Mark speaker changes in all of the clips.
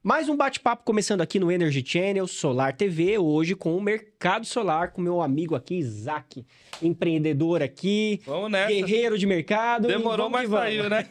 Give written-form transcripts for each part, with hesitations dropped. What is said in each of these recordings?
Speaker 1: Mais um bate-papo começando aqui no Energy Channel Solar TV, hoje com o mercado solar, com meu amigo aqui, Isaac, empreendedor aqui,
Speaker 2: Vamos nessa.
Speaker 1: guerreiro de mercado.
Speaker 2: Demorou, mas saiu, né?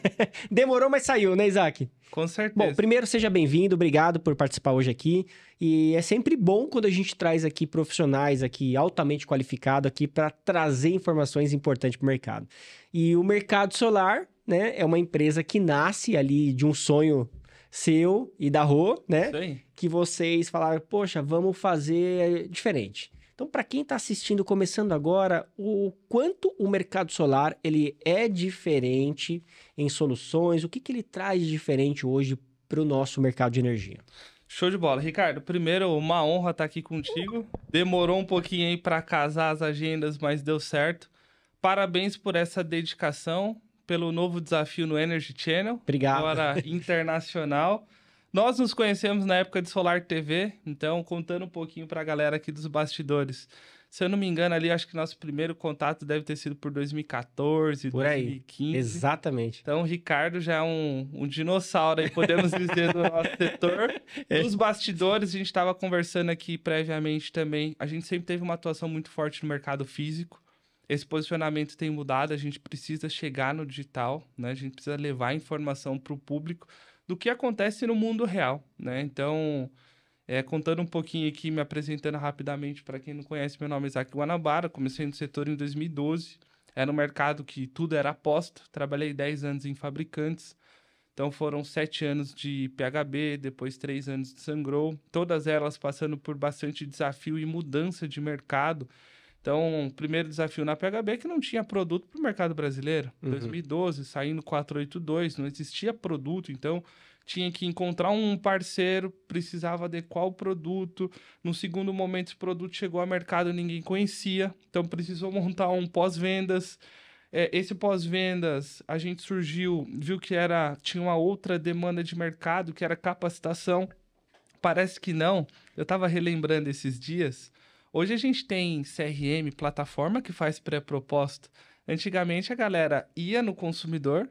Speaker 1: Demorou, mas saiu, né, Isaac?
Speaker 2: Com certeza.
Speaker 1: Bom, primeiro seja bem-vindo, obrigado por participar hoje aqui. E é sempre bom quando a gente traz aqui profissionais aqui altamente qualificados aqui para trazer informações importantes para o mercado. E o mercado solar, né, é uma empresa que nasce ali de um sonho seu e da Rô, né?
Speaker 2: Isso aí.
Speaker 1: Que vocês falaram, poxa, vamos fazer diferente. Então, para quem está assistindo, começando agora, o quanto o mercado solar ele é diferente em soluções, o que ele traz de diferente hoje para o nosso mercado de energia?
Speaker 2: Show de bola. Ricardo, primeiro, uma honra estar aqui contigo. Demorou um pouquinho aí para casar as agendas, mas deu certo. Parabéns por essa dedicação, pelo novo desafio no Energy Channel.
Speaker 1: Obrigado.
Speaker 2: Agora internacional. Nós nos conhecemos na época de Solar TV, então contando um pouquinho para a galera aqui dos bastidores. Se eu não me engano ali, acho que nosso primeiro contato deve ter sido por 2014,
Speaker 1: Por aí.
Speaker 2: 2015.
Speaker 1: Exatamente.
Speaker 2: Então o Ricardo já é um dinossauro aí, podemos dizer, do nosso setor. Nos bastidores, a gente estava conversando aqui previamente também. A gente sempre teve uma atuação muito forte no mercado físico. Esse posicionamento tem mudado, a gente precisa chegar no digital, né? A gente precisa levar informação para o público do que acontece no mundo real, né? Então, contando um pouquinho aqui, me apresentando rapidamente para quem não conhece, meu nome é Isaac Guanabara, comecei no setor em 2012, era um mercado que tudo era aposta, trabalhei 10 anos em fabricantes, então foram 7 anos de PHB, depois 3 anos de Sungrow, todas elas passando por bastante desafio e mudança de mercado. Então, o primeiro desafio na PHB é que não tinha produto para o mercado brasileiro. Em 2012, saindo 482, não existia produto, então tinha que encontrar um parceiro, precisava adequar o produto. No segundo momento, esse produto chegou ao mercado, ninguém conhecia, então precisou montar um pós-vendas. Esse pós-vendas, a gente viu que tinha uma outra demanda de mercado, que era capacitação. Parece que não. Eu estava relembrando esses dias. Hoje a gente tem CRM, plataforma que faz pré-proposta. Antigamente a galera ia no consumidor,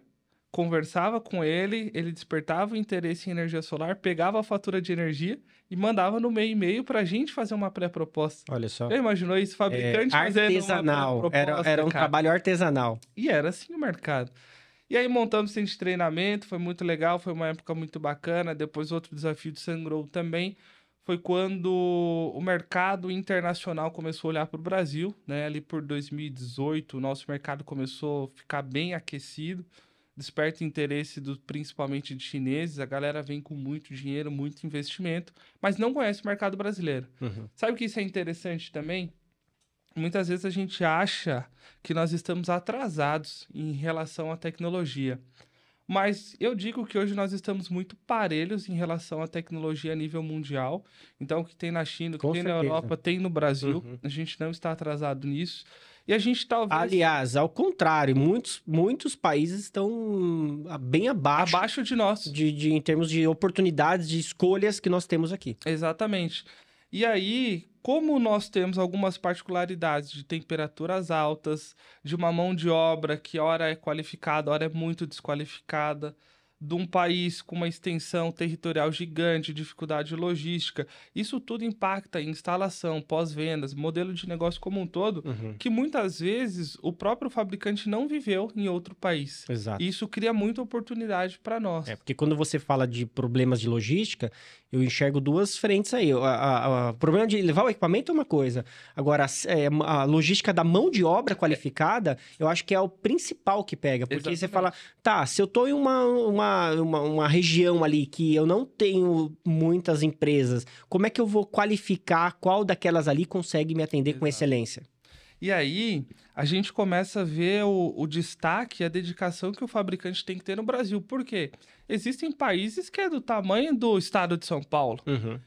Speaker 2: conversava com ele, ele despertava o interesse em energia solar, pegava a fatura de energia e mandava no meio e-mail para a gente fazer uma pré-proposta.
Speaker 1: Olha só.
Speaker 2: Já imaginou isso? Fabricante fazendo
Speaker 1: artesanal.
Speaker 2: uma pré-proposta,
Speaker 1: Era um
Speaker 2: cara.
Speaker 1: trabalho artesanal.
Speaker 2: E era assim o mercado. E aí montamos centro de treinamento, foi muito legal, foi uma época muito bacana. Depois outro desafio de Sungrow também foi quando o mercado internacional começou a olhar para o Brasil, né? Ali por 2018, o nosso mercado começou a ficar bem aquecido, desperta interesse principalmente de chineses. A galera vem com muito dinheiro, muito investimento, mas não conhece o mercado brasileiro. Sabe o que isso é interessante também? Muitas vezes a gente acha que nós estamos atrasados em relação à tecnologia. Mas eu digo que hoje nós estamos muito parelhos em relação à tecnologia a nível mundial. Então, o que tem na China, o que
Speaker 1: Com
Speaker 2: tem na
Speaker 1: certeza.
Speaker 2: Europa, tem no Brasil. A gente não está atrasado nisso. E a gente talvez...
Speaker 1: Aliás, ao contrário, muitos países estão bem
Speaker 2: abaixo de nós.
Speaker 1: em termos de oportunidades, de escolhas que nós temos aqui.
Speaker 2: Exatamente. E aí, como nós temos algumas particularidades de temperaturas altas, de uma mão de obra que ora é qualificada, ora é muito desqualificada, de um país com uma extensão territorial gigante, dificuldade logística, isso tudo impacta em instalação, pós-vendas, modelo de negócio como um todo, que muitas vezes o próprio fabricante não viveu em outro país.
Speaker 1: Exato.
Speaker 2: E isso cria muita oportunidade para nós.
Speaker 1: Porque quando você fala de problemas de logística, eu enxergo duas frentes aí. O problema de levar o equipamento é uma coisa. Agora, a logística da mão de obra qualificada, eu acho que é o principal que pega. Porque você fala, tá, se eu tô em uma região ali que eu não tenho muitas empresas, como é que eu vou qualificar qual daquelas ali consegue me atender com excelência?
Speaker 2: E aí, a gente começa a ver o destaque e a dedicação que o fabricante tem que ter no Brasil. Por quê? Existem países que é do tamanho do estado de São Paulo.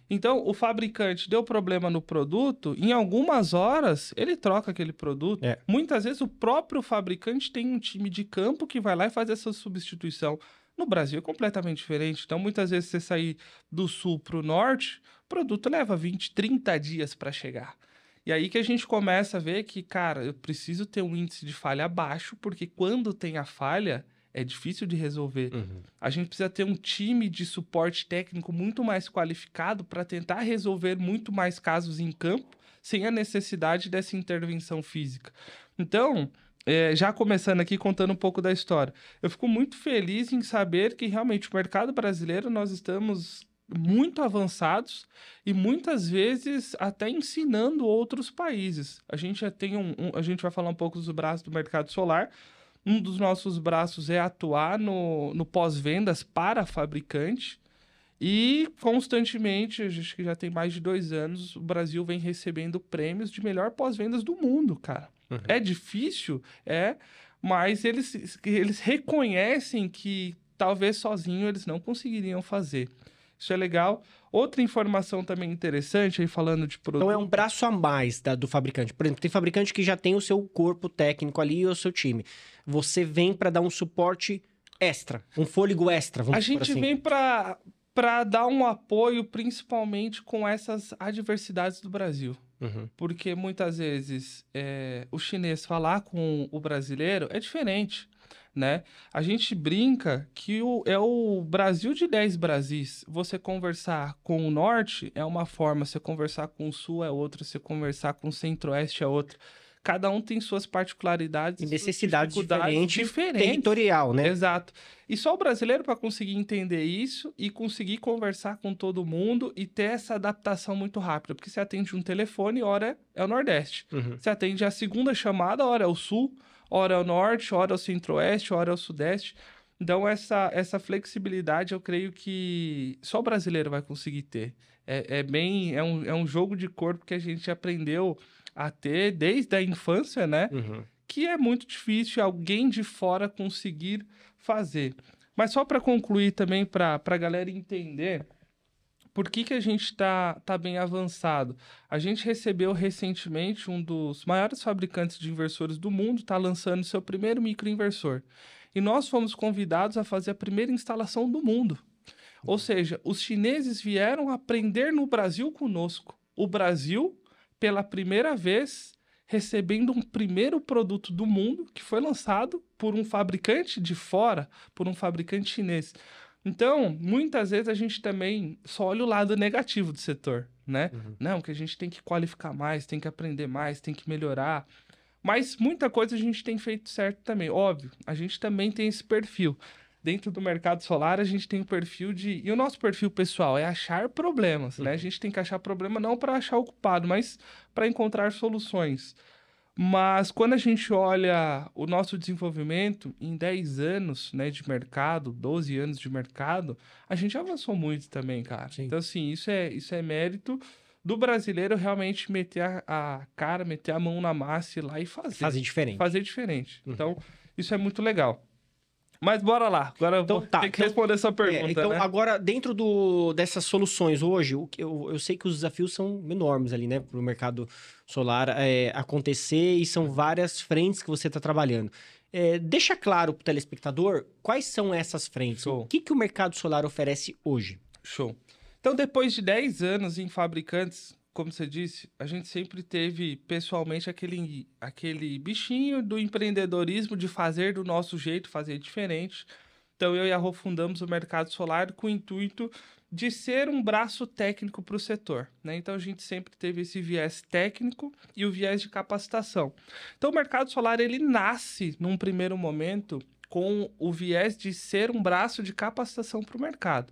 Speaker 2: Então, o fabricante deu problema no produto, em algumas horas, ele troca aquele produto. Muitas vezes, o próprio fabricante tem um time de campo que vai lá e faz essa substituição. No Brasil é completamente diferente. Então, muitas vezes, você sair do sul para o norte, o produto leva 20, 30 dias para chegar. E aí que a gente começa a ver que, cara, eu preciso ter um índice de falha baixo, porque quando tem a falha, é difícil de resolver. A gente precisa ter um time de suporte técnico muito mais qualificado para tentar resolver muito mais casos em campo, sem a necessidade dessa intervenção física. Então, já começando aqui, contando um pouco da história, eu fico muito feliz em saber que realmente o mercado brasileiro, nós estamos muito avançados e muitas vezes até ensinando outros países. A gente já tem a gente vai falar um pouco dos braços do mercado solar. Um dos nossos braços é atuar no pós-vendas para fabricante e constantemente, acho que já tem mais de 2 anos, o Brasil vem recebendo prêmios de melhor pós-vendas do mundo, cara. É difícil, mas eles reconhecem que talvez sozinho eles não conseguiriam fazer. Isso é legal. Outra informação também interessante, aí falando de produto...
Speaker 1: Então é um braço a mais do fabricante. Por exemplo, tem fabricante que já tem o seu corpo técnico ali e o seu time. Você vem para dar um suporte extra, um fôlego extra, vamos dizer assim.
Speaker 2: A gente vem para dar um apoio, principalmente com essas adversidades do Brasil. Porque muitas vezes o chinês falar com o brasileiro é diferente. Né? A gente brinca que é o Brasil de 10 Brasis. Você conversar com o norte é uma forma, você conversar com o sul é outra, você conversar com o centro-oeste é outra. Cada um tem suas particularidades
Speaker 1: e necessidades diferentes,
Speaker 2: territorial, né? Exato. E só o brasileiro para conseguir entender isso e conseguir conversar com todo mundo e ter essa adaptação muito rápida. Porque você atende um telefone, hora é o Nordeste. Você atende a segunda chamada, hora é o Sul, hora é o Norte, hora é o Centro-Oeste, hora é o Sudeste. Então, essa flexibilidade, eu creio que só o brasileiro vai conseguir ter. É um jogo de corpo que a gente aprendeu a ter desde a infância, né? Que é muito difícil alguém de fora conseguir fazer. Mas só para concluir também, para a galera entender por que a gente está bem avançado. A gente recebeu recentemente um dos maiores fabricantes de inversores do mundo, está lançando seu primeiro microinversor. E nós fomos convidados a fazer a primeira instalação do mundo. Ou seja, os chineses vieram aprender no Brasil conosco. O Brasil, pela primeira vez, recebendo um primeiro produto do mundo que foi lançado por um fabricante de fora, por um fabricante chinês. Então, muitas vezes a gente também só olha o lado negativo do setor, né? Não, que a gente tem que qualificar mais, tem que aprender mais, tem que melhorar. Mas muita coisa a gente tem feito certo também. Óbvio, a gente também tem esse perfil. Dentro do mercado solar, a gente tem um perfil de... E o nosso perfil pessoal é achar problemas, né? A gente tem que achar problema não para achar o culpado, mas para encontrar soluções. Mas quando a gente olha o nosso desenvolvimento em 10 anos, né, de mercado, 12 anos de mercado, a gente avançou muito também, cara.
Speaker 1: Sim.
Speaker 2: Então, assim, isso é mérito do brasileiro realmente meter a cara, meter a mão na massa e ir lá e fazer.
Speaker 1: Fazer diferente.
Speaker 2: Fazer diferente. Então, isso é muito legal. Mas bora lá. Agora eu vou ter que responder essa pergunta,
Speaker 1: então,
Speaker 2: né?
Speaker 1: agora, dentro dessas soluções hoje, eu sei que os desafios são enormes ali, né? Para o mercado solar acontecer e são várias frentes que você está trabalhando. Deixa claro para o telespectador quais são essas frentes.
Speaker 2: Show.
Speaker 1: O que o mercado solar oferece hoje?
Speaker 2: Show. Então, depois de 10 anos em fabricantes, como você disse, a gente sempre teve pessoalmente aquele bichinho do empreendedorismo de fazer do nosso jeito, fazer diferente. Então, eu e a Rô fundamos o Mercado Solar com o intuito de ser um braço técnico para o setor, né? Então, a gente sempre teve esse viés técnico e o viés de capacitação. Então, o Mercado Solar, ele nasce num primeiro momento com o viés de ser um braço de capacitação para o mercado.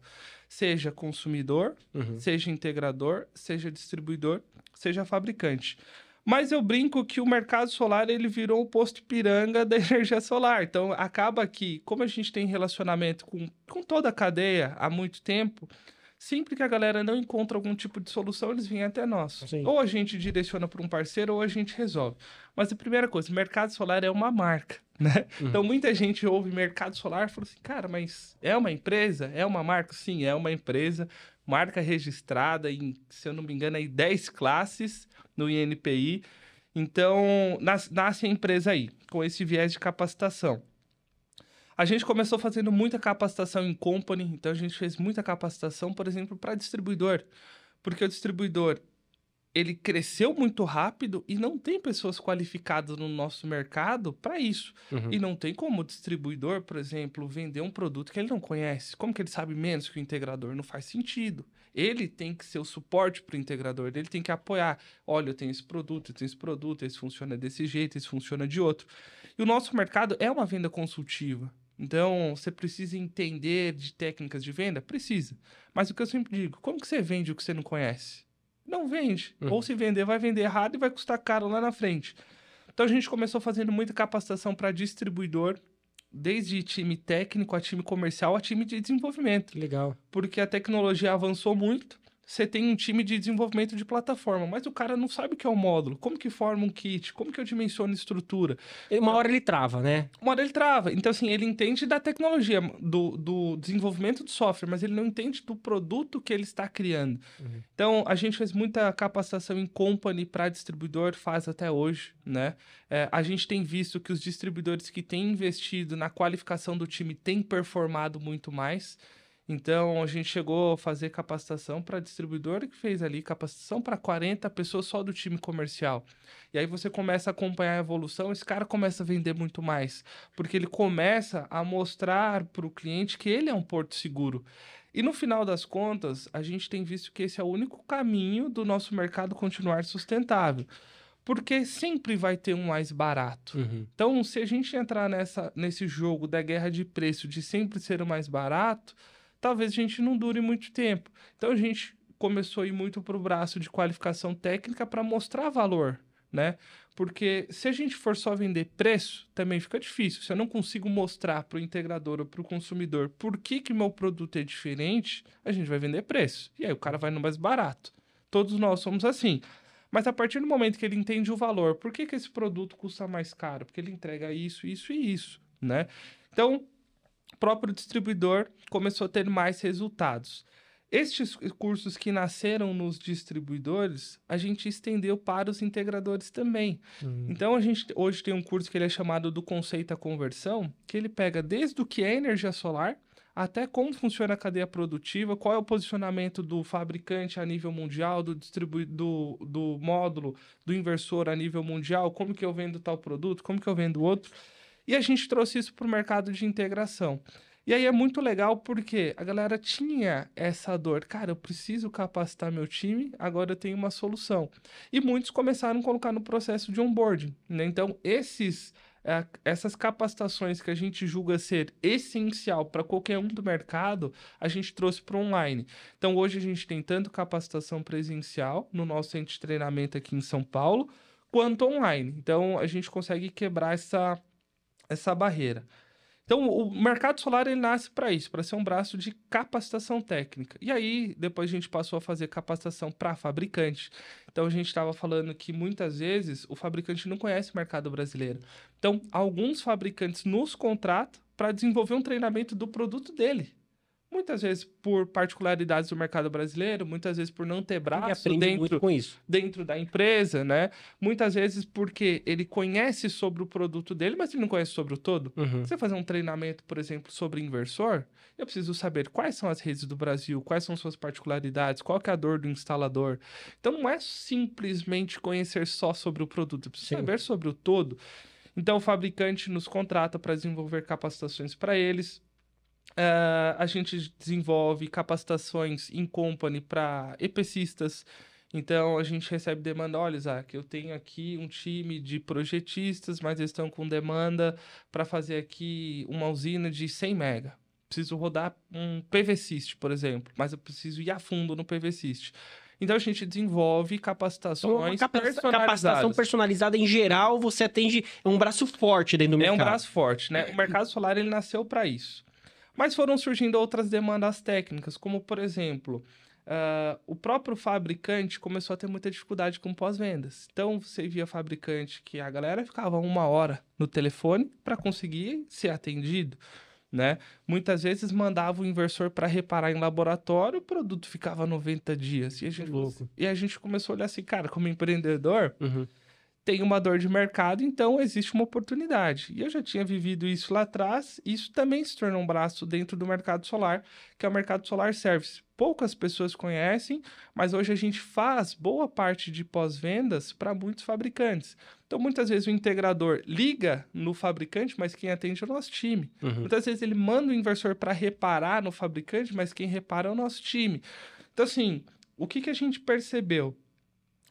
Speaker 2: Seja consumidor, seja integrador, seja distribuidor, seja fabricante. Mas eu brinco que o mercado solar ele virou um posto Ipiranga da energia solar. Então, acaba que, como a gente tem relacionamento com toda a cadeia há muito tempo, sempre que a galera não encontra algum tipo de solução, eles vêm até nós.
Speaker 1: Sim.
Speaker 2: Ou a gente direciona para um parceiro, ou a gente resolve. Mas a primeira coisa, o mercado solar é uma marca, né? Então, muita gente ouve mercado solar e fala assim, cara, mas é uma empresa? É uma marca? Sim, é uma empresa, marca registrada em, se eu não me engano, aí 10 classes no INPI. Então, nasce a empresa aí, com esse viés de capacitação. A gente começou fazendo muita capacitação em company, então a gente fez muita capacitação, por exemplo, para distribuidor. Porque o distribuidor, ele cresceu muito rápido e não tem pessoas qualificadas no nosso mercado para isso.
Speaker 1: Uhum.
Speaker 2: E não tem como o distribuidor, por exemplo, vender um produto que ele não conhece. Como que ele sabe menos que o integrador? Não faz sentido. Ele tem que ser o suporte para o integrador, ele tem que apoiar. Olha, eu tenho esse produto, esse funciona desse jeito, esse funciona de outro. E o nosso mercado é uma venda consultiva. Então, você precisa entender de técnicas de venda? Precisa. Mas o que eu sempre digo, como que você vende o que você não conhece? Não vende. Ou se vender, vai vender errado e vai custar caro lá na frente. Então a gente começou fazendo muita capacitação para distribuidor, desde time técnico a time comercial a time de desenvolvimento.
Speaker 1: Legal.
Speaker 2: Porque a tecnologia avançou muito. Você tem um time de desenvolvimento de plataforma, mas o cara não sabe o que é um módulo, como que forma um kit, como que eu dimensiono estrutura.
Speaker 1: Uma hora ele trava, né?
Speaker 2: Uma hora ele trava. Então, assim, ele entende da tecnologia, do desenvolvimento do software, mas ele não entende do produto que ele está criando.
Speaker 1: Uhum.
Speaker 2: Então, a gente fez muita capacitação em company para distribuidor, faz até hoje, né? A gente tem visto que os distribuidores que têm investido na qualificação do time têm performado muito mais. Então, a gente chegou a fazer capacitação para distribuidor que fez ali capacitação para 40 pessoas só do time comercial. E aí você começa a acompanhar a evolução, esse cara começa a vender muito mais, porque ele começa a mostrar para o cliente que ele é um porto seguro. E no final das contas, a gente tem visto que esse é o único caminho do nosso mercado continuar sustentável. Porque sempre vai ter um mais barato.
Speaker 1: Uhum.
Speaker 2: Então, se a gente entrar nesse jogo da guerra de preço, de sempre ser o mais barato, talvez a gente não dure muito tempo. Então a gente começou a ir muito para o braço de qualificação técnica para mostrar valor, né? Porque se a gente for só vender preço, também fica difícil. Se eu não consigo mostrar para o integrador ou para o consumidor por que meu produto é diferente, a gente vai vender preço. E aí o cara vai no mais barato. Todos nós somos assim. Mas a partir do momento que ele entende o valor, por que esse produto custa mais caro? Porque ele entrega isso, isso e isso, né? Então, o próprio distribuidor começou a ter mais resultados. Estes cursos que nasceram nos distribuidores, a gente estendeu para os integradores também. Então, a gente hoje tem um curso que ele é chamado do Conceito à Conversão, que ele pega desde o que é energia solar, até como funciona a cadeia produtiva, qual é o posicionamento do fabricante a nível mundial, do módulo, do inversor a nível mundial, como que eu vendo tal produto, como que eu vendo outro. E a gente trouxe isso para o mercado de integração. E aí é muito legal porque a galera tinha essa dor. Cara, eu preciso capacitar meu time, agora eu tenho uma solução. E muitos começaram a colocar no processo de onboarding, né? Então, essas capacitações que a gente julga ser essencial para qualquer um do mercado, a gente trouxe para online. Então, hoje a gente tem tanto capacitação presencial no nosso centro de treinamento aqui em São Paulo, quanto online. Então, a gente consegue quebrar essa barreira. Então, o mercado solar ele nasce para isso, para ser um braço de capacitação técnica. E aí, depois a gente passou a fazer capacitação para fabricante. Então, a gente estava falando que muitas vezes o fabricante não conhece o mercado brasileiro. Então, alguns fabricantes nos contratam para desenvolver um treinamento do produto dele. Muitas vezes por particularidades do mercado brasileiro, muitas vezes por não ter braço dentro da empresa, né? Muitas vezes porque ele conhece sobre o produto dele, mas ele não conhece sobre o todo.
Speaker 1: Uhum.
Speaker 2: Você fazer um treinamento, por exemplo, sobre inversor, eu preciso saber quais são as redes do Brasil, quais são suas particularidades, qual que é a dor do instalador. Então não é simplesmente conhecer só sobre o produto, eu preciso saber sobre o todo. Então o fabricante nos contrata para desenvolver capacitações para eles. A gente desenvolve capacitações em company para EPCistas. Então, a gente recebe demanda. Olha, Isaac, eu tenho aqui um time de projetistas, mas eles estão com demanda para fazer aqui uma usina de 100 mega. Preciso rodar um PVSys, por exemplo, mas eu preciso ir a fundo no PVSys. Então, a gente desenvolve capacitações personalizadas.
Speaker 1: Capacitação personalizada em geral, você atende um braço forte dentro do mercado.
Speaker 2: É um braço forte, né? O mercado solar, ele nasceu para isso. Mas foram surgindo outras demandas técnicas, como, por exemplo, o próprio fabricante começou a ter muita dificuldade com pós-vendas. Então, você via fabricante que a galera ficava 1 hora no telefone para conseguir ser atendido, né? Muitas vezes mandava o inversor para reparar em laboratório, o produto ficava 90 dias. E a gente começou a olhar assim, cara, como empreendedor...
Speaker 1: Uhum.
Speaker 2: Tem uma dor de mercado, então existe uma oportunidade. E eu já tinha vivido isso lá atrás, e isso também se tornou um braço dentro do mercado solar, que é o mercado solar service. poucas pessoas conhecem, mas hoje a gente faz boa parte de pós-vendas para muitos fabricantes. Então, muitas vezes o integrador liga no fabricante, mas quem atende é o nosso time. Muitas vezes ele manda o inversor para reparar no fabricante, mas quem repara é o nosso time. Então, assim, o que a gente percebeu?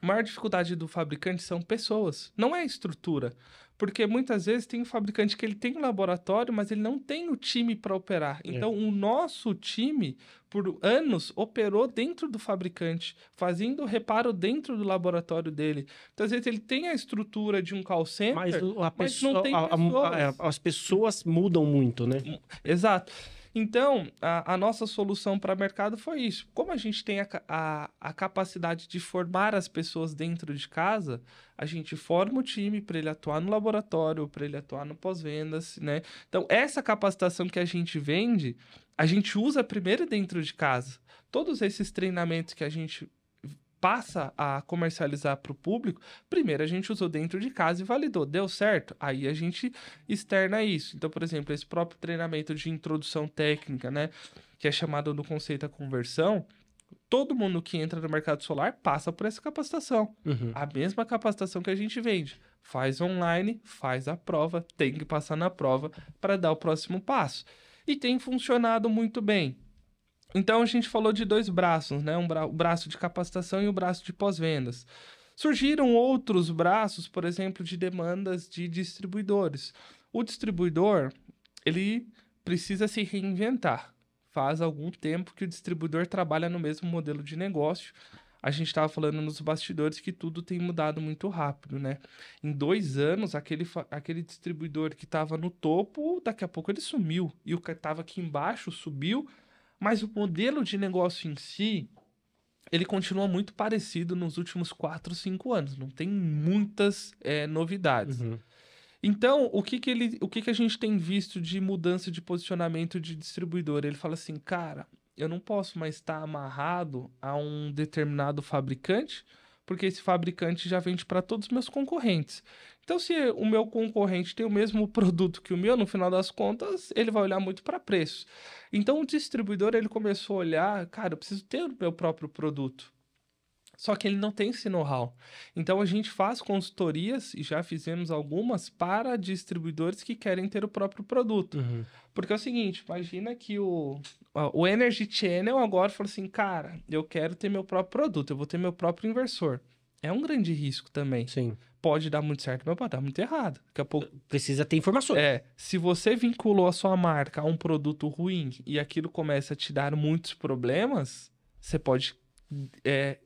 Speaker 2: A maior dificuldade do fabricante são pessoas, não é a estrutura. Porque muitas vezes tem um fabricante que ele tem um laboratório, mas ele não tem o time para operar. Então, o nosso time, por anos, operou dentro do fabricante, fazendo reparo dentro do laboratório dele. Então, às vezes, ele tem a estrutura de um call center, mas não tem pessoas.
Speaker 1: As pessoas mudam muito, né?
Speaker 2: Exato. Então, a nossa solução para o mercado foi isso. Como a gente tem a capacidade de formar as pessoas dentro de casa, a gente forma o time para ele atuar no laboratório, para ele atuar no pós-vendas, né? Então, essa capacitação que a gente vende, a gente usa primeiro dentro de casa. Todos esses treinamentos que a gente passa a comercializar para o público, primeiro a gente usou dentro de casa e validou, deu certo? Aí a gente externa isso. Então, por exemplo, esse próprio treinamento de introdução técnica, né, que é chamado do conceito da conversão, todo mundo que entra no mercado solar passa por essa capacitação. A mesma capacitação que a gente vende. Faz online, faz a prova, tem que passar na prova para dar o próximo passo. E tem funcionado muito bem. Então, a gente falou de dois braços, né? O braço de capacitação e o braço de pós-vendas. Surgiram outros braços, por exemplo, de demandas de distribuidores. O distribuidor, ele precisa se reinventar. Faz algum tempo que o distribuidor trabalha no mesmo modelo de negócio. A gente estava falando nos bastidores que tudo tem mudado muito rápido, né? Em 2 anos, aquele distribuidor que estava no topo, daqui a pouco ele sumiu. E o que estava aqui embaixo subiu. Mas o modelo de negócio em si, ele continua muito parecido nos últimos 4, 5 anos. Não tem muitas novidades. Então, o que a gente tem visto de mudança de posicionamento de distribuidor? Ele fala assim, cara, eu não posso mais estar amarrado a um determinado fabricante, porque esse fabricante já vende para todos os meus concorrentes. Então, se o meu concorrente tem o mesmo produto que o meu, no final das contas, ele vai olhar muito para preço. Então, o distribuidor, ele começou a olhar, cara, eu preciso ter o meu próprio produto. Só que ele não tem esse know-how. Então, a gente faz consultorias, e já fizemos algumas, para distribuidores que querem ter o próprio produto. Porque é o seguinte, imagina que o Energy Channel agora falou assim, cara, eu quero ter meu próprio produto, eu vou ter meu próprio inversor. É um grande risco também.
Speaker 1: Sim.
Speaker 2: Pode dar muito certo, mas pode dar muito errado. Daqui a pouco...
Speaker 1: Precisa ter informações.
Speaker 2: Se você vinculou a sua marca a um produto ruim e aquilo começa a te dar muitos problemas, você pode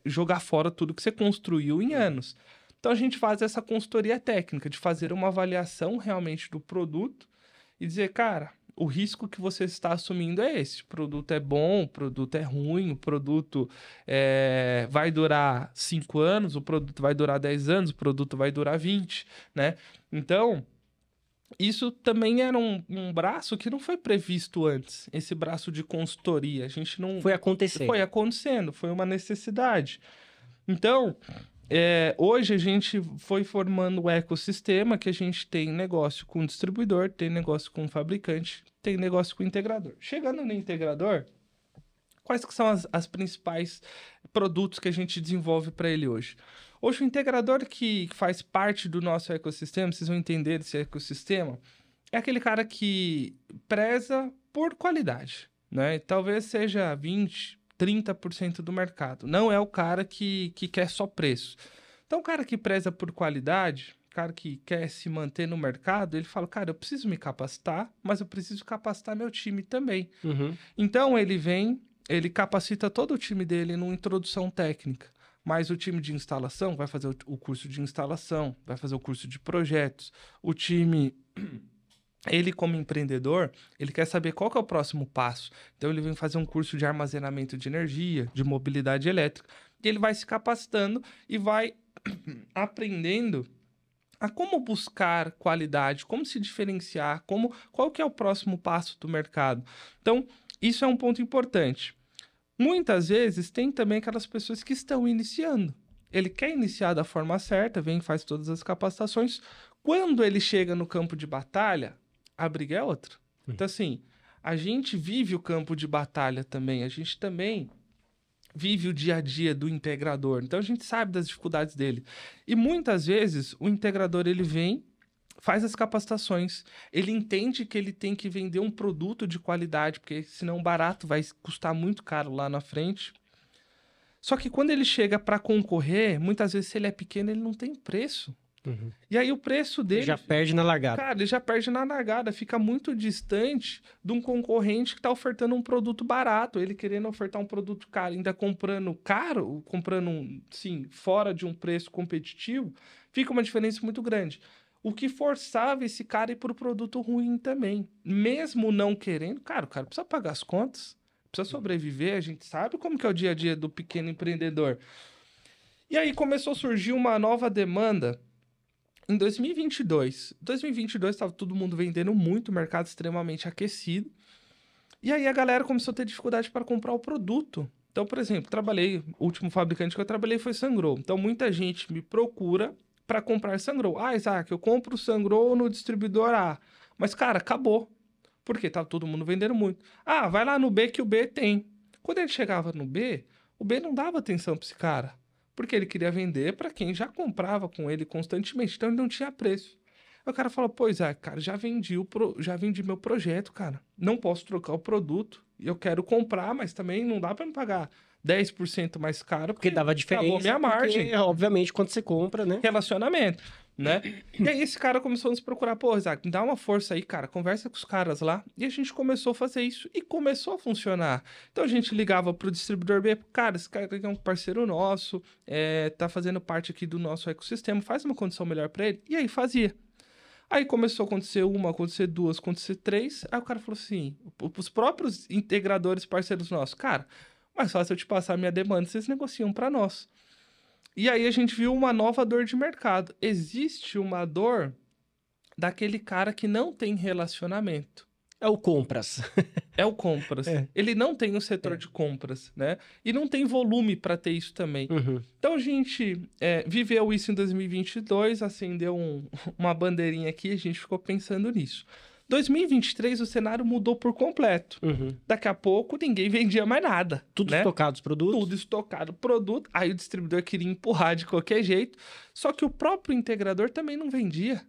Speaker 2: jogar fora tudo que você construiu em anos. Então, a gente faz essa consultoria técnica de fazer uma avaliação realmente do produto e dizer, cara, o risco que você está assumindo é esse. O produto é bom, o produto é ruim, o produto vai durar 5 anos, o produto vai durar 10 anos, o produto vai durar 20, né? Então, isso também era um braço que não foi previsto antes, esse braço de consultoria. A gente não...
Speaker 1: Foi acontecendo.
Speaker 2: Foi acontecendo, foi uma necessidade. Então... hoje a gente foi formando o ecossistema que a gente tem negócio com distribuidor, tem negócio com fabricante, tem negócio com integrador. Chegando no integrador, quais que são as principais produtos que a gente desenvolve para ele hoje? Hoje o integrador que faz parte do nosso ecossistema, vocês vão entender esse ecossistema, é aquele cara que preza por qualidade, né? Talvez seja 20%, 30% do mercado. Não é o cara que quer só preço. Então, o cara que preza por qualidade, o cara que quer se manter no mercado, ele fala, cara, eu preciso me capacitar, mas eu preciso capacitar meu time também. Então, ele vem, ele capacita todo o time dele numa introdução técnica. Mas o time de instalação vai fazer o curso de instalação, vai fazer o curso de projetos. O time... Ele, como empreendedor, ele quer saber qual que é o próximo passo. Então, ele vem fazer um curso de armazenamento de energia, de mobilidade elétrica. E ele vai se capacitando e vai aprendendo a como buscar qualidade, como se diferenciar, qual que é o próximo passo do mercado. Então, isso é um ponto importante. Muitas vezes, tem também aquelas pessoas que estão iniciando. Ele quer iniciar da forma certa, vem e faz todas as capacitações. Quando ele chega no campo de batalha, a briga é outra. Então, assim, a gente vive o campo de batalha também. A gente também vive o dia a dia do integrador. Então, a gente sabe das dificuldades dele. E muitas vezes, o integrador, ele vem, faz as capacitações, ele entende que ele tem que vender um produto de qualidade, porque senão barato vai custar muito caro lá na frente. Só que quando ele chega para concorrer, muitas vezes, se ele é pequeno, ele não tem preço. E aí o preço dele...
Speaker 1: Ele já perde na largada.
Speaker 2: Cara, ele já perde na largada, fica muito distante de um concorrente que está ofertando um produto barato, ele querendo ofertar um produto caro, ainda comprando caro, comprando, sim, fora de um preço competitivo, fica uma diferença muito grande. O que forçava esse cara a ir para o produto ruim também. Mesmo não querendo, cara, o cara precisa pagar as contas, precisa sobreviver, a gente sabe como que é o dia a dia do pequeno empreendedor. E aí começou a surgir uma nova demanda. Em 2022 estava todo mundo vendendo muito, o mercado extremamente aquecido. E aí a galera começou a ter dificuldade para comprar o produto. Então, por exemplo, o último fabricante que eu trabalhei foi Sungrow. Então, muita gente me procura para comprar Sungrow. Ah, Isaac, eu compro Sungrow no distribuidor A. Mas, cara, acabou. Porque tava todo mundo vendendo muito. Ah, vai lá no B que o B tem. Quando ele chegava no B, o B não dava atenção para esse cara. Porque ele queria vender para quem já comprava com ele constantemente. Então, ele não tinha preço. Aí o cara falou, pois é, cara, já vendi meu projeto, cara. Não posso trocar o produto. Eu quero comprar, mas também não dá para me pagar 10% mais caro.
Speaker 1: Porque dava diferença.
Speaker 2: Acabou minha margem.
Speaker 1: Porque, obviamente, quando você compra, né?
Speaker 2: Relacionamento, né? E aí esse cara começou a nos procurar. Pô, Isaac, me dá uma força aí, cara. Conversa com os caras lá. E a gente começou a fazer isso. E começou a funcionar. Então a gente ligava pro distribuidor B. Cara, esse cara aqui é um parceiro nosso. Tá fazendo parte aqui do nosso ecossistema. Faz uma condição melhor para ele. E aí fazia. Aí começou a acontecer uma, acontecer duas, acontecer três. Aí o cara falou assim, os próprios integradores parceiros nossos, cara, mais fácil eu te passar a minha demanda, vocês negociam para nós. E aí a gente viu uma nova dor de mercado. Existe uma dor daquele cara que não tem relacionamento.
Speaker 1: É o compras.
Speaker 2: É o compras. Ele não tem um setor de compras, né? E não tem volume para ter isso também. Então a gente viveu isso em 2022, acendeu uma bandeirinha aqui, a gente ficou pensando nisso. 2023 o cenário mudou por completo. Daqui a pouco ninguém vendia mais nada.
Speaker 1: Tudo
Speaker 2: né?
Speaker 1: estocado os produtos?
Speaker 2: Tudo estocado produto. Aí o distribuidor queria empurrar de qualquer jeito. Só que o próprio integrador também não vendia.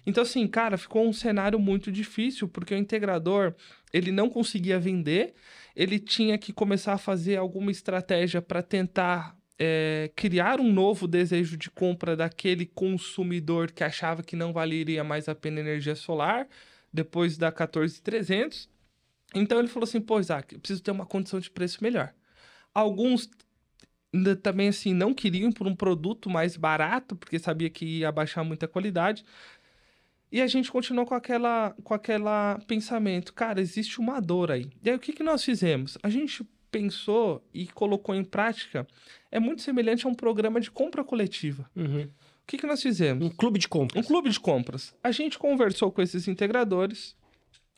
Speaker 2: Então, assim, cara, ficou um cenário muito difícil, porque o integrador, ele não conseguia vender, ele tinha que começar a fazer alguma estratégia para tentar criar um novo desejo de compra daquele consumidor que achava que não valeria mais a pena energia solar, depois da 14.300. Então, ele falou assim, pô, Isaac, eu preciso ter uma condição de preço melhor. Alguns também, assim, não queriam por um produto mais barato, porque sabia que ia baixar muita qualidade. E a gente continuou com aquela pensamento. Cara, existe uma dor aí. E aí, o que nós fizemos? A gente pensou e colocou em prática. É muito semelhante a um programa de compra coletiva. O que nós fizemos?
Speaker 1: Um clube de compras.
Speaker 2: Um clube de compras. A gente conversou com esses integradores.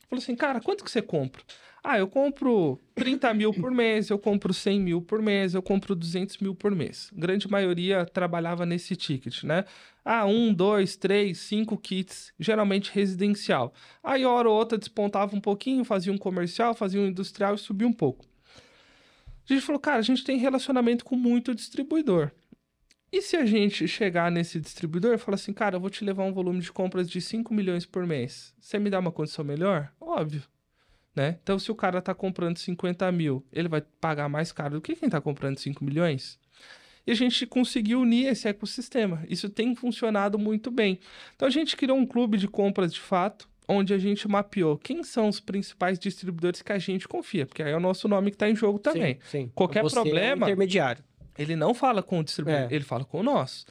Speaker 2: Falou assim, cara, quanto que você compra? Ah, eu compro 30 mil por mês, eu compro 100 mil por mês, eu compro 200 mil por mês. A grande maioria trabalhava nesse ticket, né? Ah, 1, 2, 3, 5 kits, geralmente residencial. Aí, hora ou outra, despontava um pouquinho, fazia um comercial, fazia um industrial e subia um pouco. A gente falou, cara, a gente tem relacionamento com muito distribuidor. E se a gente chegar nesse distribuidor e falar assim, cara, eu vou te levar um volume de compras de 5 milhões por mês, você me dá uma condição melhor? Óbvio. Né? Então, se o cara está comprando 50 mil, ele vai pagar mais caro do que quem está comprando 5 milhões? E a gente conseguiu unir esse ecossistema. Isso tem funcionado muito bem. Então, a gente criou um clube de compras de fato, onde a gente mapeou quem são os principais distribuidores que a gente confia, porque aí é o nosso nome que está em jogo também.
Speaker 1: Sim.
Speaker 2: Qualquer
Speaker 1: Você
Speaker 2: problema,
Speaker 1: é o intermediário.
Speaker 2: Ele não fala com o distribuidor, ele fala com o nosso.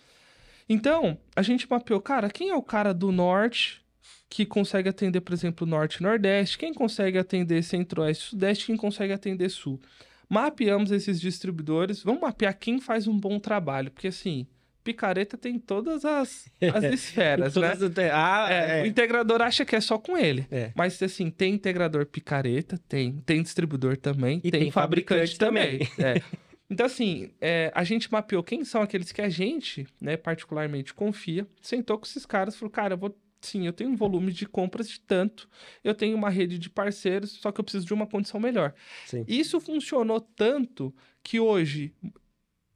Speaker 2: Então, a gente mapeou, cara, quem é o cara do norte que consegue atender, por exemplo, norte e nordeste, quem consegue atender centro-oeste e sudeste, quem consegue atender sul. Mapeamos esses distribuidores, vamos mapear quem faz um bom trabalho, porque assim, picareta tem todas as esferas, né? O integrador acha que é só com ele, mas assim, tem integrador picareta, tem distribuidor também,
Speaker 1: e
Speaker 2: tem fabricante também. Então, assim, a gente mapeou quem são aqueles que a gente, né, particularmente confia, sentou com esses caras e falou, cara, eu vou sim, eu tenho um volume de compras de tanto, eu tenho uma rede de parceiros, só que eu preciso de uma condição melhor.
Speaker 1: Sim.
Speaker 2: Isso funcionou tanto que hoje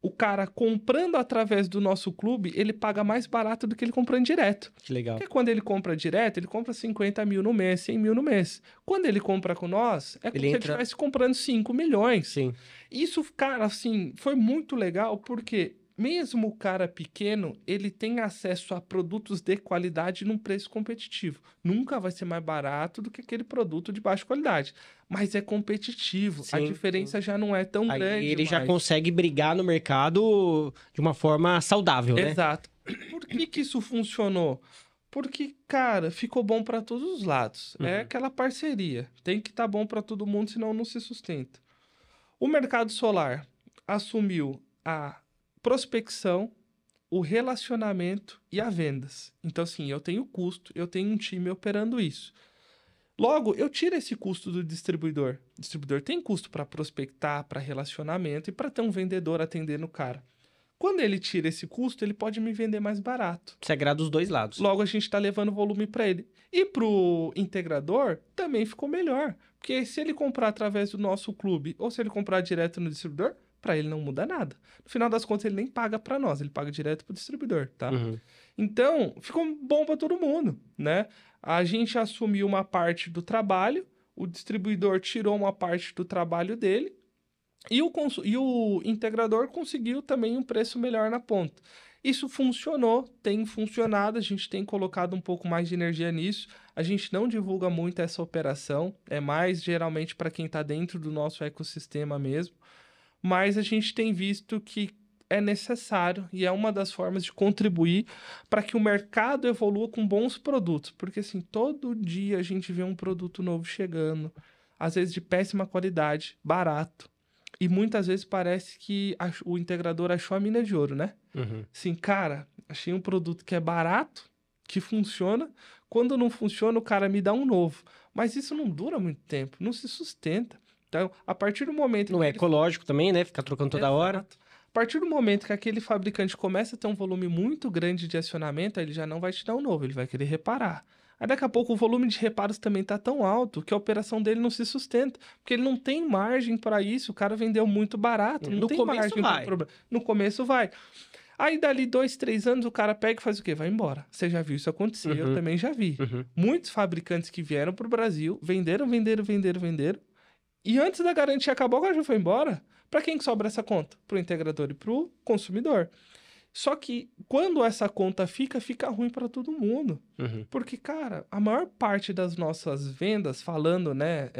Speaker 2: o cara comprando através do nosso clube, ele paga mais barato do que ele comprando direto.
Speaker 1: Que legal.
Speaker 2: Porque quando ele compra direto, ele compra 50 mil no mês, 100 mil no mês. Quando ele compra com nós, é como se ele estivesse comprando 5 milhões.
Speaker 1: Sim.
Speaker 2: Isso, cara, assim, foi muito legal porque mesmo o cara pequeno, ele tem acesso a produtos de qualidade num preço competitivo. Nunca vai ser mais barato do que aquele produto de baixa qualidade, mas é competitivo. A diferença já não é tão grande.
Speaker 1: Aí ele já consegue brigar no mercado de uma forma saudável, né?
Speaker 2: Exato. Por que isso funcionou? Porque, cara, ficou bom para todos os lados. É aquela parceria. Tem que estar bom para todo mundo, senão não se sustenta. O mercado solar assumiu a prospecção, o relacionamento e as vendas. Então, assim, eu tenho custo, eu tenho um time operando isso. Logo, eu tiro esse custo do distribuidor. O distribuidor tem custo para prospectar, para relacionamento e para ter um vendedor atendendo o cara. Quando ele tira esse custo, ele pode me vender mais barato.
Speaker 1: Isso agrada os dois lados.
Speaker 2: Logo, a gente está levando volume para ele. E para o integrador, também ficou melhor. Porque se ele comprar através do nosso clube ou se ele comprar direto no distribuidor, para ele não muda nada. No final das contas, ele nem paga para nós, ele paga direto para o distribuidor, tá? Então, ficou bom para todo mundo, né? A gente assumiu uma parte do trabalho, o distribuidor tirou uma parte do trabalho dele e o integrador conseguiu também um preço melhor na ponta. Isso funcionou, tem funcionado, a gente tem colocado um pouco mais de energia nisso. A gente não divulga muito essa operação, é mais geralmente para quem está dentro do nosso ecossistema mesmo. Mas a gente tem visto que é necessário e é uma das formas de contribuir para que o mercado evolua com bons produtos. Porque, assim, todo dia a gente vê um produto novo chegando, às vezes de péssima qualidade, barato. E muitas vezes parece que o integrador achou a mina de ouro, né? Assim, cara, achei um produto que é barato, que funciona. Quando não funciona, o cara me dá um novo. Mas isso não dura muito tempo, não se sustenta. Então, a partir do momento...
Speaker 1: Não é ecológico também, né? Ficar trocando toda hora.
Speaker 2: A partir do momento que aquele fabricante começa a ter um volume muito grande de acionamento, aí ele já não vai te dar um novo, ele vai querer reparar. Aí daqui a pouco o volume de reparos também tá tão alto que a operação dele não se sustenta, porque ele não tem margem para isso, o cara vendeu muito barato, não tem margem para o problema. No começo vai. Aí dali 2, 3 anos o cara pega e faz o quê? Vai embora. Você já viu isso acontecer, eu também já vi. Muitos fabricantes que vieram pro Brasil, venderam. E antes da garantia acabar, o cara já foi embora. Para quem que sobra essa conta? Para o integrador e para o consumidor. Só que quando essa conta fica ruim para todo mundo. Porque, cara, a maior parte das nossas vendas, falando, né,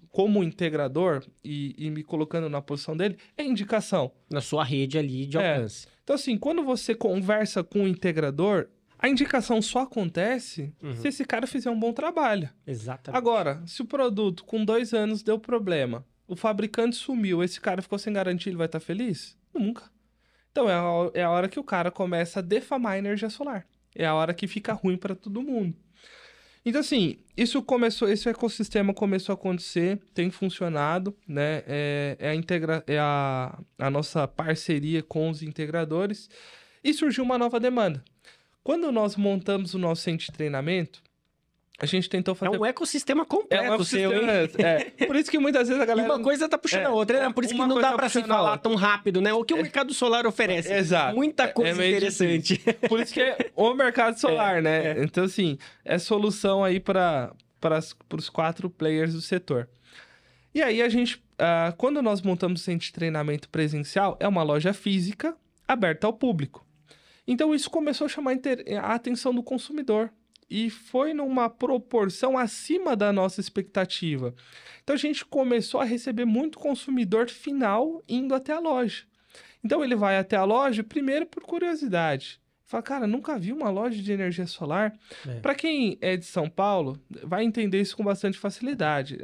Speaker 2: como integrador e me colocando na posição dele, é indicação.
Speaker 1: Na sua rede ali de alcance.
Speaker 2: Então, assim, quando você conversa com o integrador, a indicação só acontece se esse cara fizer um bom trabalho.
Speaker 1: Exatamente.
Speaker 2: Agora, se o produto com 2 anos deu problema, o fabricante sumiu, esse cara ficou sem garantia, ele vai estar feliz? Nunca. Então, é a hora que o cara começa a defamar a energia solar. É a hora que fica ruim para todo mundo. Então, assim, esse ecossistema começou a acontecer, tem funcionado, né? A nossa parceria com os integradores e surgiu uma nova demanda. Quando nós montamos o nosso centro de treinamento, a gente tentou fazer...
Speaker 1: É um ecossistema completo seu, hein?
Speaker 2: Por isso que muitas vezes a galera...
Speaker 1: E uma coisa tá puxando a outra, né? Por isso que não dá pra se falar tão rápido, né? O que o mercado solar oferece.
Speaker 2: Exato.
Speaker 1: Muita coisa interessante.
Speaker 2: Difícil. Por isso que é o mercado solar, né? Então, assim, é solução aí para os 4 players do setor. E aí, a gente... quando nós montamos o centro de treinamento presencial, é uma loja física aberta ao público. Então, isso começou a chamar a atenção do consumidor. E foi numa proporção acima da nossa expectativa. Então, a gente começou a receber muito consumidor final indo até a loja. Então, ele vai até a loja, primeiro por curiosidade. Fala, cara, nunca vi uma loja de energia solar. Para quem é de São Paulo, vai entender isso com bastante facilidade.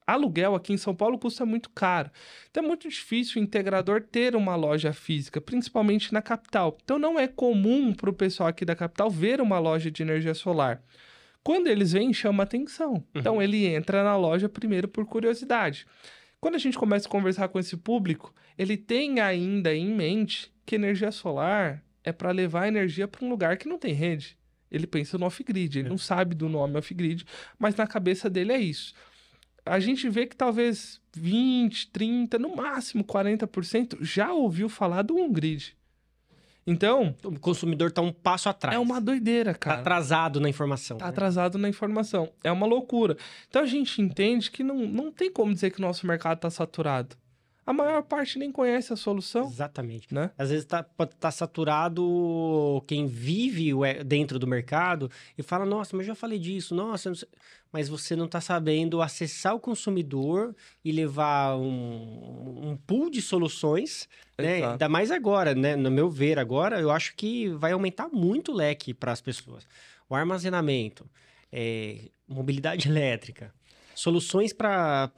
Speaker 2: Aluguel aqui em São Paulo custa muito caro. Então é muito difícil o integrador ter uma loja física, principalmente na capital. Então não é comum para o pessoal aqui da capital ver uma loja de energia solar. Quando eles vêm, chama atenção. Então ele entra na loja primeiro por curiosidade. Quando a gente começa a conversar com esse público, ele tem ainda em mente que energia solar é para levar energia para um lugar que não tem rede. Ele pensa no off-grid, ele não sabe do nome off-grid, mas na cabeça dele é isso. A gente vê que talvez 20, 30, no máximo 40% já ouviu falar do on-grid. Então...
Speaker 1: O consumidor tá um passo atrás.
Speaker 2: É uma doideira, cara.
Speaker 1: Tá atrasado na informação.
Speaker 2: Tá
Speaker 1: né?
Speaker 2: atrasado na informação. É uma loucura. Então a gente entende que não tem como dizer que o nosso mercado tá saturado. A maior parte nem conhece a solução.
Speaker 1: Exatamente.
Speaker 2: Né?
Speaker 1: Às vezes pode estar saturado quem vive dentro do mercado e fala, nossa, mas eu já falei disso, nossa, não sei... Mas você não está sabendo acessar o consumidor e levar um pool de soluções, né? Ainda mais agora, né? No meu ver agora, eu acho que vai aumentar muito o leque para as pessoas. O armazenamento, mobilidade elétrica, soluções para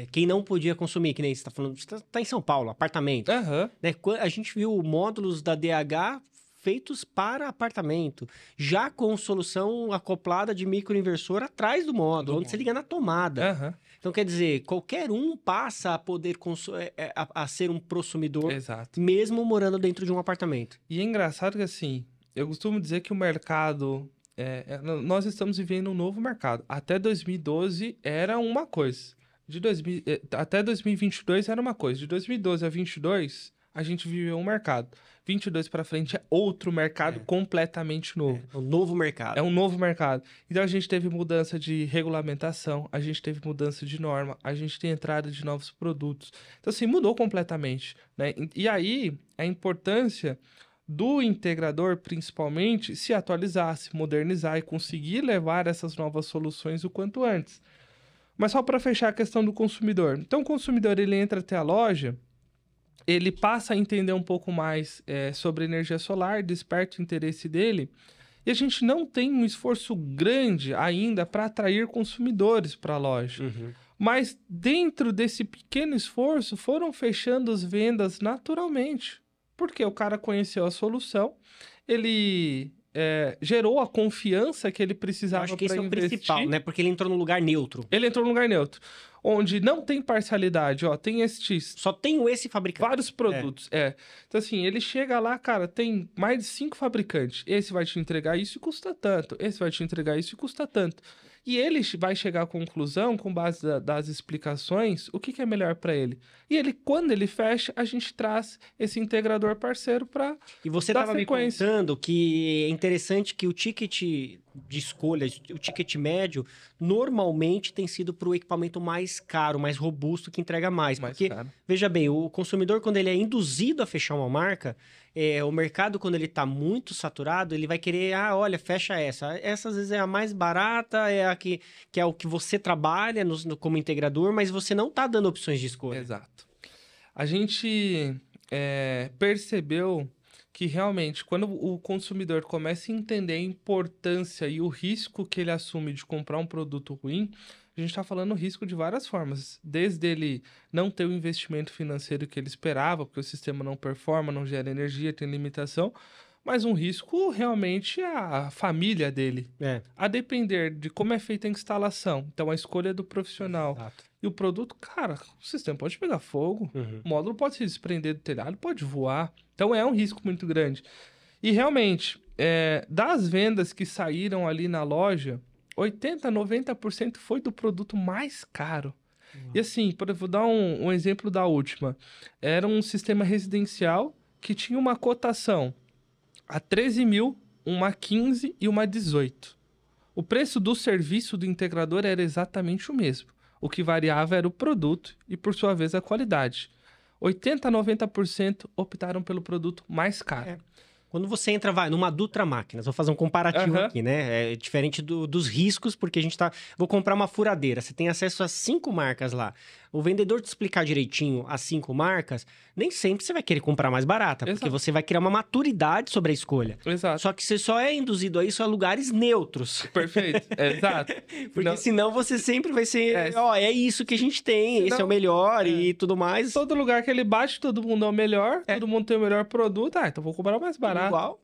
Speaker 1: quem não podia consumir, que nem você está falando, você está em São Paulo, apartamento. Né? A gente viu módulos da DH feitos para apartamento, já com solução acoplada de microinversor atrás do módulo, onde você liga na tomada. Então, quer dizer, qualquer um passa a poder a ser um consumidor, mesmo morando dentro de um apartamento.
Speaker 2: E é engraçado que, assim, eu costumo dizer que o mercado... nós estamos vivendo um novo mercado. Até 2012 era uma coisa. Até 2022 era uma coisa. De 2012 a 2022, a gente viveu um mercado. 22 para frente é outro mercado completamente novo.
Speaker 1: É um novo mercado.
Speaker 2: É um novo mercado. Então a gente teve mudança de regulamentação, a gente teve mudança de norma, a gente tem entrada de novos produtos. Então, assim, mudou completamente, né? E aí, a importância do integrador, principalmente, se atualizar, se modernizar e conseguir levar essas novas soluções o quanto antes. Mas só para fechar a questão do consumidor. Então, o consumidor, ele entra até a loja, ele passa a entender um pouco mais sobre energia solar, desperta o interesse dele, e a gente não tem um esforço grande ainda para atrair consumidores para a loja. Mas dentro desse pequeno esforço, foram fechando as vendas naturalmente, porque o cara conheceu a solução, ele gerou a confiança que ele precisava para investir.
Speaker 1: Acho que esse é o principal, né? Porque ele entrou num lugar neutro.
Speaker 2: Ele entrou num lugar neutro, onde não tem parcialidade, ó, tem
Speaker 1: Só tem esse fabricante.
Speaker 2: Vários produtos, Então, assim, ele chega lá, cara, tem mais de 5 fabricantes. Esse vai te entregar isso e custa tanto. Esse vai te entregar isso e custa tanto. E ele vai chegar à conclusão, com base das explicações, o que é melhor para ele. E ele, quando ele fecha, a gente traz esse integrador parceiro para
Speaker 1: E você estava me contando que é interessante que o ticket de escolha, o ticket médio, normalmente tem sido para o equipamento mais caro, mais robusto, que entrega mais. Porque, veja bem, o consumidor, quando ele é induzido a fechar uma marca, o mercado, quando ele está muito saturado, ele vai querer, olha, fecha essa. Essa, às vezes, é a mais barata, é a que é o que você trabalha como integrador, mas você não está dando opções de escolha.
Speaker 2: Exato. A gente percebeu que, realmente, quando o consumidor começa a entender a importância e o risco que ele assume de comprar um produto ruim, a gente está falando risco de várias formas. Desde ele não ter o investimento financeiro que ele esperava, porque o sistema não performa, não gera energia, tem limitação, mas um risco realmente a família dele. A depender de como é feita a instalação. Então, a escolha do profissional.
Speaker 1: Exato.
Speaker 2: E o produto, cara, o sistema pode pegar fogo, o módulo pode se desprender do telhado, pode voar. Então, é um risco muito grande. E, realmente, das vendas que saíram ali na loja, 80%, 90% foi do produto mais caro. E assim, vou dar um exemplo da última. Era um sistema residencial que tinha uma cotação a 13 mil, uma 15 e uma 18. O preço do serviço do integrador era exatamente o mesmo. O que variava era o produto e, por sua vez, a qualidade. 80% a 90% optaram pelo produto mais caro.
Speaker 1: Quando você entra, numa Dutra Máquinas, vou fazer um comparativo aqui, né? É diferente dos riscos, porque a gente vou comprar uma furadeira, você tem acesso a 5 marcas lá. O vendedor te explicar direitinho as 5 marcas, nem sempre você vai querer comprar mais barata, porque você vai criar uma maturidade sobre a escolha.
Speaker 2: Exato.
Speaker 1: Só que você só é induzido a isso a lugares neutros.
Speaker 2: Perfeito, exato.
Speaker 1: Porque senão você sempre vai ser, é isso que a gente tem, esse é o melhor e tudo mais.
Speaker 2: Todo lugar que ele bate, todo mundo é o melhor, todo mundo tem o melhor produto, então vou comprar o mais barato.
Speaker 1: Igual.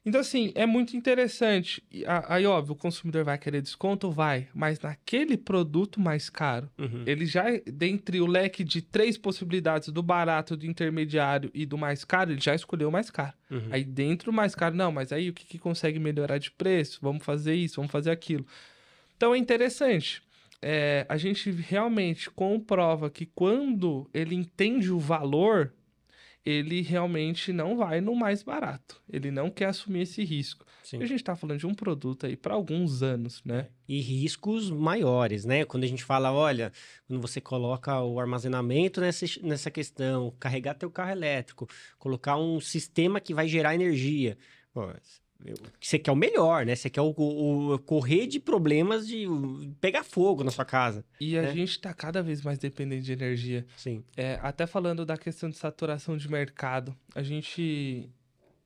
Speaker 2: Então, assim, é muito interessante. Aí, óbvio, o consumidor vai querer desconto? Vai. Mas naquele produto mais caro, ele já, dentre o leque de 3 possibilidades, do barato, do intermediário e do mais caro, ele já escolheu o mais caro. Aí, dentro do mais caro, não, mas aí o que consegue melhorar de preço? Vamos fazer isso, vamos fazer aquilo. Então, é interessante. A gente realmente comprova que quando ele entende o valor, ele realmente não vai no mais barato. Ele não quer assumir esse risco.
Speaker 1: Sim.
Speaker 2: E a gente está falando de um produto aí para alguns anos, né?
Speaker 1: E riscos maiores, né? Quando a gente fala, olha, quando você coloca o armazenamento nessa questão, carregar teu carro elétrico, colocar um sistema que vai gerar energia. Pô, você quer o melhor, né? Você quer o correr de problemas de pegar fogo na sua casa.
Speaker 2: E a gente está cada vez mais dependente de energia.
Speaker 1: Sim.
Speaker 2: Até falando da questão de saturação de mercado, a gente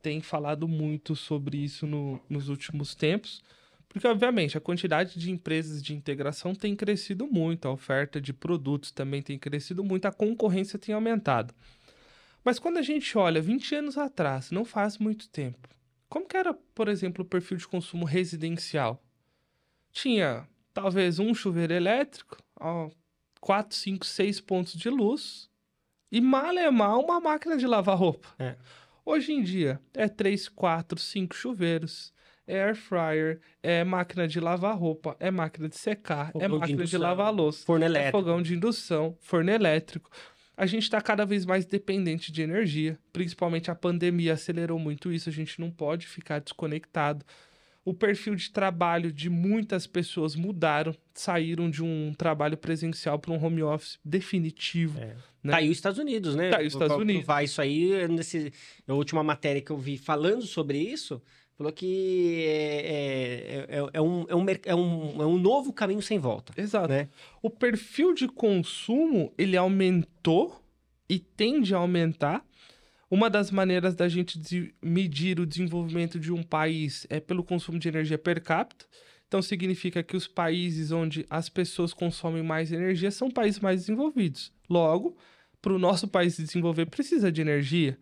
Speaker 2: tem falado muito sobre isso nos últimos tempos, porque, obviamente, a quantidade de empresas de integração tem crescido muito, a oferta de produtos também tem crescido muito, a concorrência tem aumentado. Mas quando a gente olha 20 anos atrás, não faz muito tempo, como que era, por exemplo, o perfil de consumo residencial? Tinha, talvez, um chuveiro elétrico, 4, 5, 6 pontos de luz e mal uma máquina de lavar roupa. Hoje em dia, 3, 4, 5 chuveiros, air fryer, máquina de lavar roupa, máquina de secar,
Speaker 1: fogão
Speaker 2: máquina de lavar louça,
Speaker 1: forno elétrico.
Speaker 2: Fogão de indução, forno elétrico. A gente está cada vez mais dependente de energia, principalmente a pandemia acelerou muito isso, a gente não pode ficar desconectado. O perfil de trabalho de muitas pessoas mudaram, saíram de um trabalho presencial para um home office definitivo.
Speaker 1: Né?
Speaker 2: Tá
Speaker 1: aí os Estados Unidos, né?
Speaker 2: Tá aí os Estados Unidos.
Speaker 1: Vai isso aí, a última matéria que eu vi falando sobre isso, falou que é um novo caminho sem volta.
Speaker 2: Exato.
Speaker 1: Né?
Speaker 2: O perfil de consumo, ele aumentou e tende a aumentar. Uma das maneiras da gente medir o desenvolvimento de um país é pelo consumo de energia per capita. Então, significa que os países onde as pessoas consomem mais energia são países mais desenvolvidos. Logo, para o nosso país se desenvolver, precisa de energia.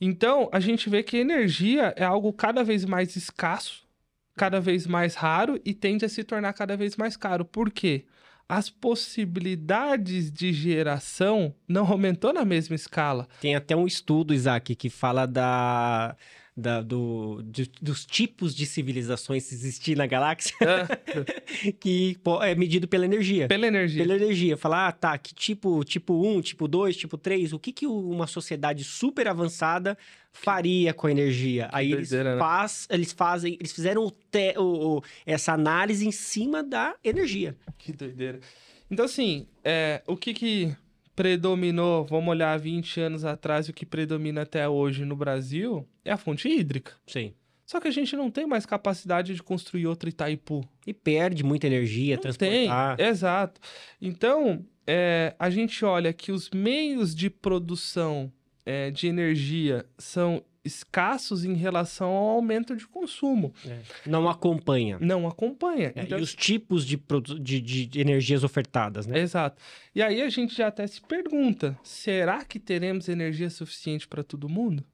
Speaker 2: Então, a gente vê que energia é algo cada vez mais escasso, cada vez mais raro e tende a se tornar cada vez mais caro. Por quê? As possibilidades de geração não aumentou na mesma escala.
Speaker 1: Tem até um estudo, Isaac, que fala dos tipos de civilizações que existem na galáxia, que é medido pela energia.
Speaker 2: Pela energia.
Speaker 1: Falar, tá, que tipo 1, tipo 2, tipo 3, o que uma sociedade super avançada faria com a energia? Aí doideira, eles fizeram essa análise em cima da energia.
Speaker 2: Que doideira. Então, assim, o que predominou, vamos olhar 20 anos atrás, o que predomina até hoje no Brasil é a fonte hídrica.
Speaker 1: Sim.
Speaker 2: Só que a gente não tem mais capacidade de construir outro Itaipu.
Speaker 1: E perde muita energia,
Speaker 2: não
Speaker 1: transportar.
Speaker 2: Tem, exato. Então, a gente olha que os meios de produção de energia são escassos em relação ao aumento de consumo.
Speaker 1: Não acompanha.
Speaker 2: Não acompanha.
Speaker 1: Então, e os tipos de energias ofertadas, né?
Speaker 2: Exato. E aí a gente já até se pergunta, será que teremos energia suficiente para todo mundo?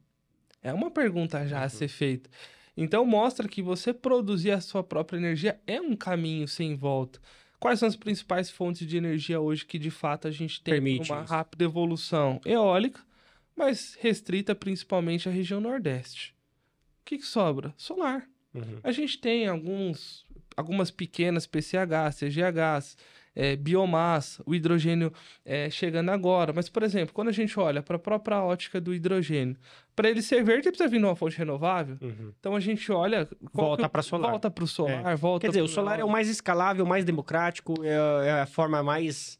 Speaker 2: É uma pergunta já a ser feita. Então mostra que você produzir a sua própria energia é um caminho sem volta. Quais são as principais fontes de energia hoje que de fato a gente tem uma rápida evolução? Eólica, mas restrita principalmente à região Nordeste. O que sobra? Solar. A gente tem algumas pequenas PCHs, CGHs, biomassa, o hidrogênio chegando agora. Mas, por exemplo, quando a gente olha para a própria ótica do hidrogênio, para ele ser verde, ele precisa vir numa fonte renovável. Então, a gente olha...
Speaker 1: Volta para solar.
Speaker 2: Volta para o solar,
Speaker 1: Quer dizer, o solar é o mais escalável, mais democrático, é a forma mais...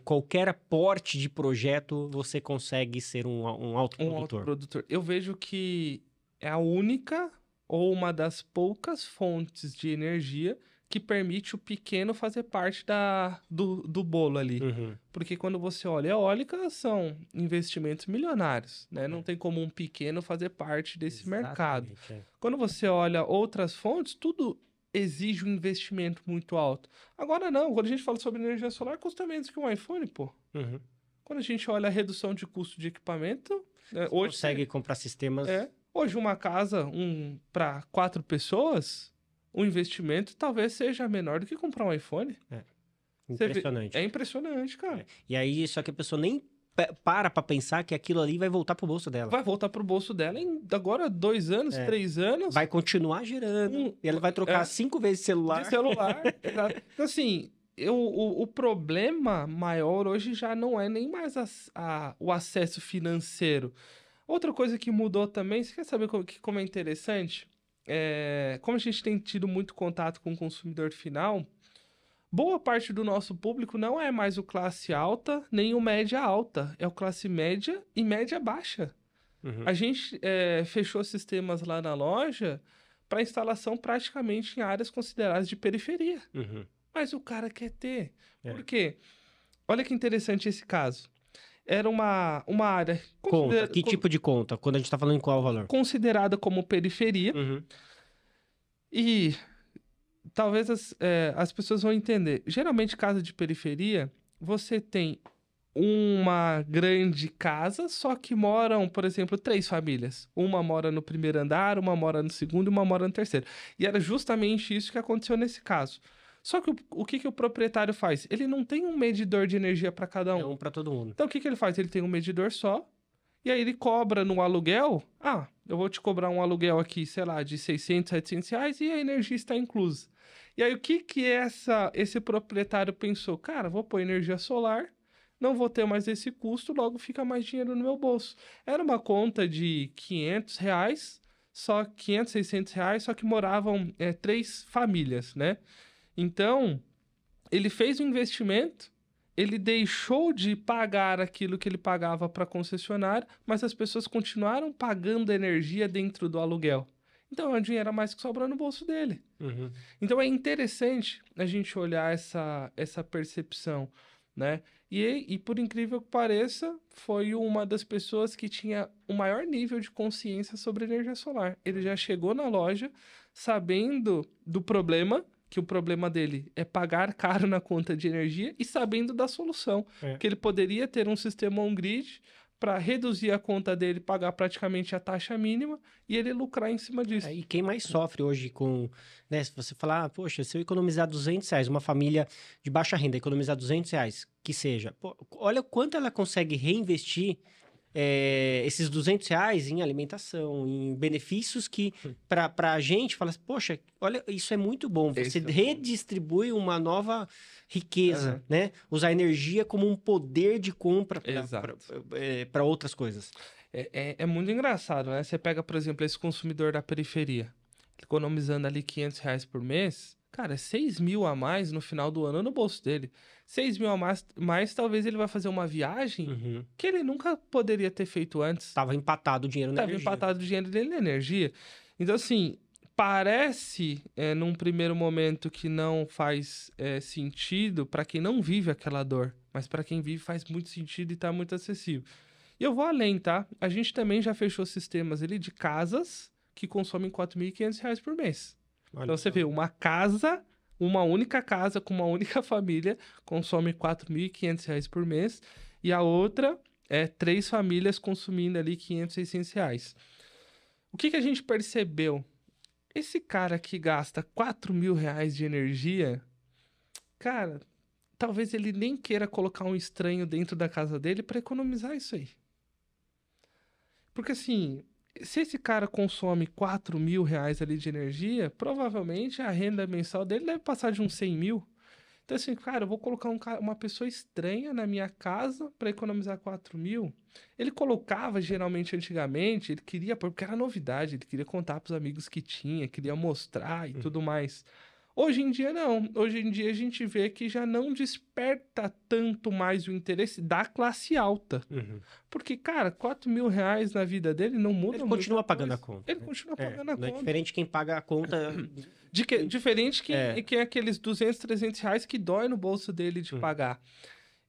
Speaker 1: qualquer aporte de projeto você consegue ser um autoprodutor.
Speaker 2: Eu vejo que é a única ou uma das poucas fontes de energia que permite o pequeno fazer parte do bolo ali. Porque quando você olha eólica, são investimentos milionários, né? Não tem como um pequeno fazer parte desse mercado. Quando você olha outras fontes, tudo exige um investimento muito alto. Agora não, quando a gente fala sobre energia solar, custa menos que um iPhone, pô. Quando a gente olha a redução de custo de equipamento, hoje
Speaker 1: Consegue comprar sistemas...
Speaker 2: Hoje uma casa para 4 pessoas, o investimento talvez seja menor do que comprar um iPhone.
Speaker 1: Impressionante.
Speaker 2: É impressionante, cara.
Speaker 1: E aí, só que a pessoa nem para pensar que aquilo ali vai voltar pro bolso dela.
Speaker 2: Vai voltar pro bolso dela em agora 2 anos, 3 anos.
Speaker 1: Vai continuar girando. E ela vai trocar 5 vezes celular.
Speaker 2: De celular. Então, assim, o problema maior hoje já não é nem mais o acesso financeiro. Outra coisa que mudou também, você quer saber como é interessante? Como a gente tem tido muito contato com o consumidor final, boa parte do nosso público não é mais o classe alta, nem o média alta. É o classe média e média baixa. A gente fechou sistemas lá na loja para instalação praticamente em áreas consideradas de periferia. Mas o cara quer ter. Por quê? Olha que interessante esse caso. Era uma área...
Speaker 1: Conta. Que tipo de conta? Quando a gente tá falando em qual valor?
Speaker 2: Considerada como periferia. E talvez as pessoas vão entender. Geralmente, casa de periferia, você tem uma grande casa, só que moram, por exemplo, 3 famílias. Uma mora no primeiro andar, uma mora no segundo e uma mora no terceiro. E era justamente isso que aconteceu nesse caso. Só que o que o proprietário faz? Ele não tem um medidor de energia para cada um.
Speaker 1: É um para todo mundo.
Speaker 2: Então, o que ele faz? Ele tem um medidor só, e aí ele cobra no aluguel. Eu vou te cobrar um aluguel aqui, sei lá, de 600, 700 reais, e a energia está inclusa. E aí, o que esse proprietário pensou? Cara, vou pôr energia solar, não vou ter mais esse custo, logo fica mais dinheiro no meu bolso. Era uma conta de 500 reais, 500, 600 reais, só que moravam 3 famílias, né? Então, ele fez um investimento, ele deixou de pagar aquilo que ele pagava para a concessionária, mas as pessoas continuaram pagando energia dentro do aluguel. Então, é um dinheiro a mais que sobra no bolso dele. Então, é interessante a gente olhar essa percepção, né? E, por incrível que pareça, foi uma das pessoas que tinha o maior nível de consciência sobre energia solar. Ele já chegou na loja sabendo do problema, que o problema dele é pagar caro na conta de energia, e sabendo da solução, que ele poderia ter um sistema on-grid para reduzir a conta dele, pagar praticamente a taxa mínima e ele lucrar em cima disso.
Speaker 1: E quem mais sofre hoje com... Né, se você falar, poxa, se eu economizar 200 reais, uma família de baixa renda economizar 200 reais, que seja, olha o quanto ela consegue reinvestir esses 200 reais em alimentação, em benefícios que, para a gente, fala, poxa, olha, isso é muito bom. Você redistribui uma nova riqueza, né? Usar energia como um poder de compra para outras coisas.
Speaker 2: É muito engraçado, né? Você pega, por exemplo, esse consumidor da periferia, economizando ali 500 reais por mês, cara, é 6 mil a mais no final do ano no bolso dele. 6 mil a mais, talvez ele vai fazer uma viagem que ele nunca poderia ter feito antes.
Speaker 1: Tava empatado o dinheiro na energia.
Speaker 2: Tava empatado o dinheiro dele na energia. Então, assim, parece, num primeiro momento, que não faz sentido para quem não vive aquela dor. Mas para quem vive faz muito sentido e tá muito acessível. E eu vou além, tá? A gente também já fechou sistemas ali de casas que consomem R$ 4.500 por mês. Olha, então você vê, uma única casa com uma única família consome R$ 4.500 por mês, e a outra 3 famílias consumindo ali R$ 500, 600 reais. O que a gente percebeu? Esse cara que gasta R$ 4.000 de energia, cara, talvez ele nem queira colocar um estranho dentro da casa dele para economizar isso aí. Porque assim, se esse cara consome R$ 4.000 ali de energia, provavelmente a renda mensal dele deve passar de uns 100 mil. Então assim, cara, eu vou colocar uma pessoa estranha na minha casa para economizar 4 mil. Ele colocava, geralmente, antigamente, ele queria, porque era novidade, ele queria contar para os amigos que tinha, queria mostrar e tudo mais. Hoje em dia, não. Hoje em dia, a gente vê que já não desperta tanto mais o interesse da classe alta. Porque, cara, R$ 4.000 na vida dele não muda muito.
Speaker 1: Ele continua pagando a conta.
Speaker 2: Ele continua pagando a conta.
Speaker 1: É diferente quem paga a conta...
Speaker 2: Diferente que aqueles 200, 300 reais que dói no bolso dele de pagar.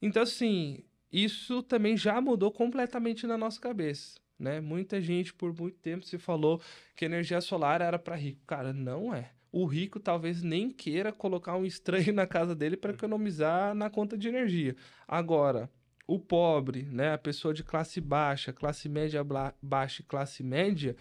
Speaker 2: Então, assim, isso também já mudou completamente na nossa cabeça, né? Muita gente, por muito tempo, se falou que energia solar era para rico. Cara, não é. O rico talvez nem queira colocar um estranho na casa dele para economizar na conta de energia. Agora, o pobre, né, a pessoa de classe baixa, classe média baixa e classe média,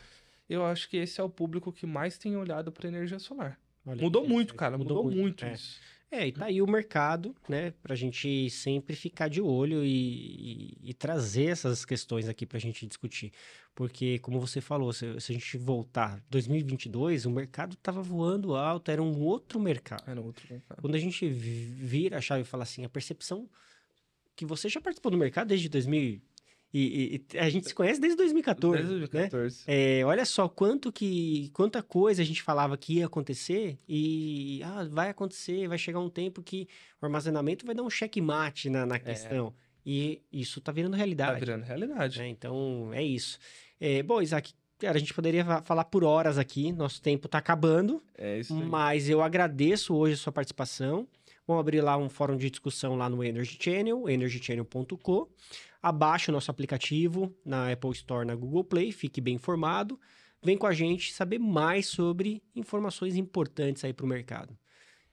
Speaker 2: eu acho que esse é o público que mais tem olhado para energia solar.
Speaker 1: Olha,
Speaker 2: Mudou muito, cara, mudou muito
Speaker 1: é.
Speaker 2: isso.
Speaker 1: E tá aí o mercado, né, pra gente sempre ficar de olho e trazer essas questões aqui pra gente discutir. Porque, como você falou, se a gente voltar 2022, o mercado tava voando alto, era um outro mercado.
Speaker 2: Era outro mercado.
Speaker 1: Quando a gente vira a chave e fala assim, a percepção que você já participou do mercado desde 2000 e a gente se conhece desde 2014,
Speaker 2: Desde 2014.
Speaker 1: né? Olha só quanta coisa a gente falava que ia acontecer e vai acontecer, vai chegar um tempo que o armazenamento vai dar um checkmate na questão. E isso tá virando realidade.
Speaker 2: Tá virando realidade.
Speaker 1: Né? Então, é isso. Bom, Isaac, cara, a gente poderia falar por horas aqui, nosso tempo tá acabando.
Speaker 2: É isso aí.
Speaker 1: Mas eu agradeço hoje a sua participação. Vamos abrir lá um fórum de discussão lá no Energy Channel, energychannel.co. Abaixe o nosso aplicativo na Apple Store, na Google Play, fique bem informado. Vem com a gente saber mais sobre informações importantes aí para o mercado.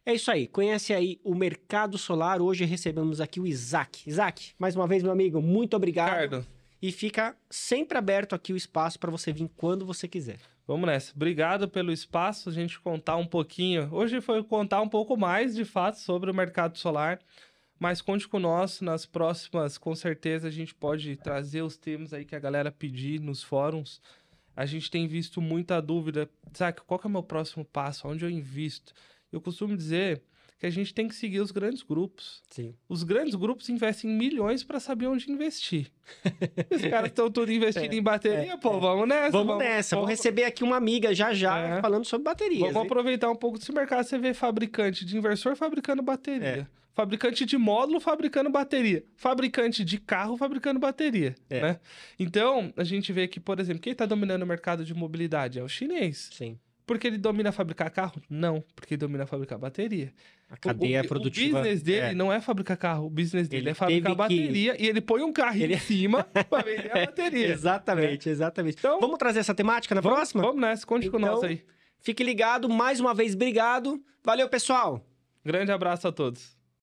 Speaker 1: É isso aí, conhece aí o mercado solar. Hoje recebemos aqui o Isaac. Isaac, mais uma vez, meu amigo, muito obrigado.
Speaker 2: Ricardo.
Speaker 1: E fica sempre aberto aqui o espaço para você vir quando você quiser.
Speaker 2: Vamos nessa. Obrigado pelo espaço, a gente contar um pouquinho. Hoje foi contar um pouco mais, de fato, sobre o mercado solar. Mas conte com nós, nas próximas, com certeza, a gente pode trazer os temas aí que a galera pedir nos fóruns. A gente tem visto muita dúvida. Isaac, qual que é o meu próximo passo? Onde eu invisto? Eu costumo dizer que a gente tem que seguir os grandes grupos.
Speaker 1: Sim.
Speaker 2: Os grandes grupos investem milhões para saber onde investir. Os caras estão tudo investindo em bateria, pô, vamos nessa.
Speaker 1: Vamos nessa. Vou receber aqui uma amiga já falando sobre baterias.
Speaker 2: Vamos aproveitar um pouco desse mercado. Você vê fabricante de inversor fabricando bateria. Fabricante de módulo fabricando bateria. Fabricante de carro fabricando bateria. Né? Então, a gente vê que, por exemplo, quem está dominando o mercado de mobilidade é o chinês.
Speaker 1: Sim.
Speaker 2: Porque ele domina fabricar carro? Não, porque ele domina fabricar bateria.
Speaker 1: A cadeia produtiva...
Speaker 2: O business dele não é fabricar carro, o business dele é fabricar bateria e ele põe um carrinho em cima para vender a bateria.
Speaker 1: Exatamente. Então, vamos trazer essa temática na próxima?
Speaker 2: Vamos nessa, conte com nós aí.
Speaker 1: Fique ligado, mais uma vez, obrigado. Valeu, pessoal!
Speaker 2: Grande abraço a todos.